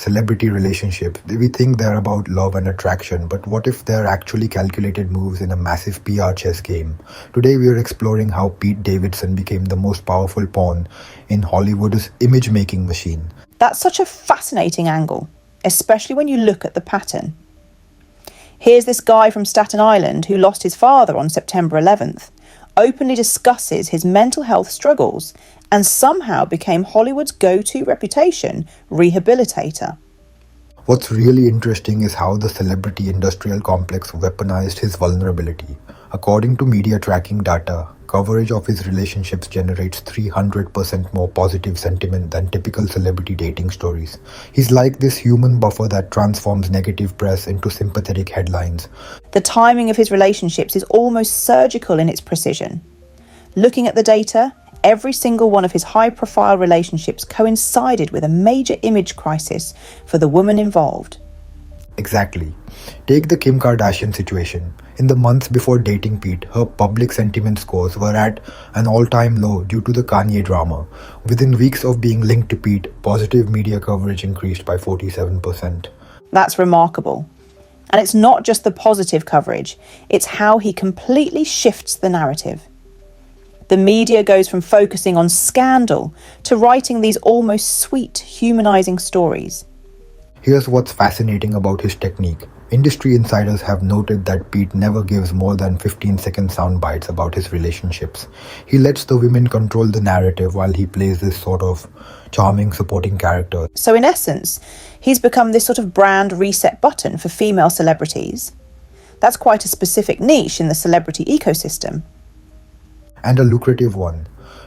Celebrity relationships, we think they're about love and attraction, but what if they're actually calculated moves in a massive PR chess game? Today we are exploring how Pete Davidson became the most powerful pawn in Hollywood's image-making machine. That's such a fascinating angle, especially when you look at the pattern. Here's this guy from Staten Island who lost his father on September 11th, openly discusses his mental health struggles, and somehow became Hollywood's go-to reputation rehabilitator. What's really interesting is how the celebrity industrial complex weaponized his vulnerability. According to media tracking data, coverage of his relationships generates 300% more positive sentiment than typical celebrity dating stories. He's like this human buffer that transforms negative press into sympathetic headlines. The timing of his relationships is almost surgical in its precision. Looking at the data, every single one of his high-profile relationships coincided with a major image crisis for the woman involved. Exactly. Take the Kim Kardashian situation. In the months before dating Pete, her public sentiment scores were at an all-time low due to the Kanye drama. Within weeks of being linked to Pete, positive media coverage increased by 47%. That's remarkable. And it's not just the positive coverage, it's how he completely shifts the narrative. The media goes from focusing on scandal to writing these almost sweet, humanizing stories. Here's what's fascinating about his technique. Industry insiders have noted that Pete never gives more than 15-second sound bites about his relationships. He lets the women control the narrative while he plays this sort of charming supporting character. So in essence, he's become this sort of brand reset button for female celebrities. That's quite a specific niche in the celebrity ecosystem. And a lucrative one.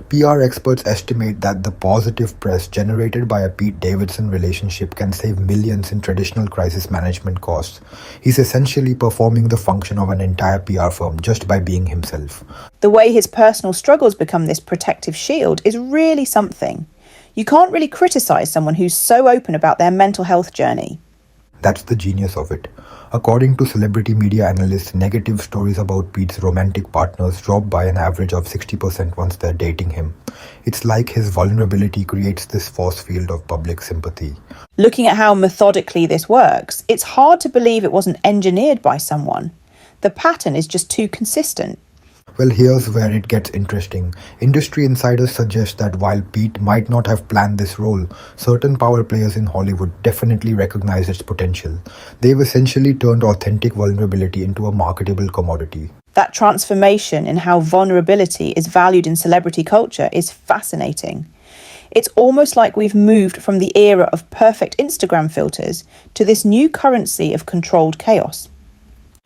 PR experts estimate that the positive press generated by a Pete Davidson relationship can save millions in traditional crisis management costs. He's essentially performing the function of an entire PR firm just by being himself. The way his personal struggles become this protective shield is really something. You can't really criticize someone who's so open about their mental health journey. That's the genius of it. According to celebrity media analysts, negative stories about Pete's romantic partners drop by an average of 60% once they're dating him. It's like his vulnerability creates this force field of public sympathy. Looking at how methodically this works, it's hard to believe it wasn't engineered by someone. The pattern is just too consistent. Well, here's where it gets interesting. Industry insiders suggest that while Pete might not have planned this role, certain power players in Hollywood definitely recognize its potential. They've essentially turned authentic vulnerability into a marketable commodity. That transformation in how vulnerability is valued in celebrity culture is fascinating. It's almost like we've moved from the era of perfect Instagram filters to this new currency of controlled chaos.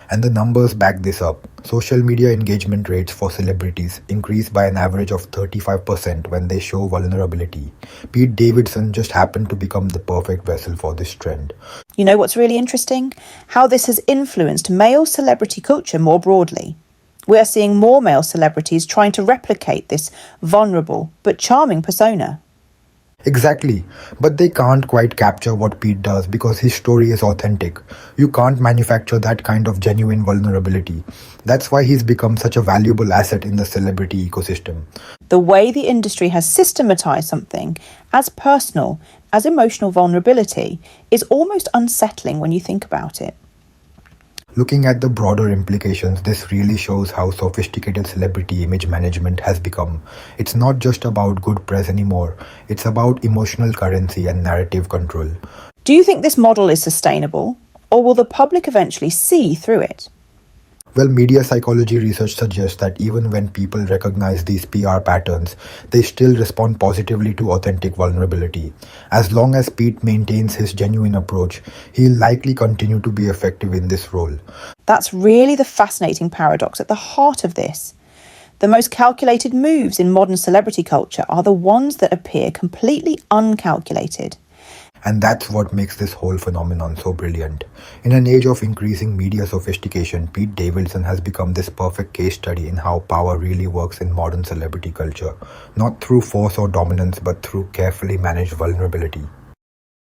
And the numbers back this up. Social media engagement rates for celebrities increase by an average of 35% when they show vulnerability. Pete Davidson just happened to become the perfect vessel for this trend. You know what's really interesting? How this has influenced male celebrity culture more broadly. We are seeing more male celebrities trying to replicate this vulnerable but charming persona. Exactly, but they can't quite capture what Pete does because his story is authentic. You can't manufacture that kind of genuine vulnerability. That's why he's become such a valuable asset in the celebrity ecosystem. The way the industry has systematized something as personal as emotional vulnerability is almost unsettling when you think about it. Looking at the broader implications, this really shows how sophisticated celebrity image management has become. It's not just about good press anymore, it's about emotional currency and narrative control. Do you think this model is sustainable, or will the public eventually see through it? Well, media psychology research suggests that even when people recognize these PR patterns, they still respond positively to authentic vulnerability. As long as Pete maintains his genuine approach, he'll likely continue to be effective in this role. That's really the fascinating paradox at the heart of this. The most calculated moves in modern celebrity culture are the ones that appear completely uncalculated. And that's what makes this whole phenomenon so brilliant. In an age of increasing media sophistication, Pete Davidson has become this perfect case study in how power really works in modern celebrity culture. Not through force or dominance, but through carefully managed vulnerability.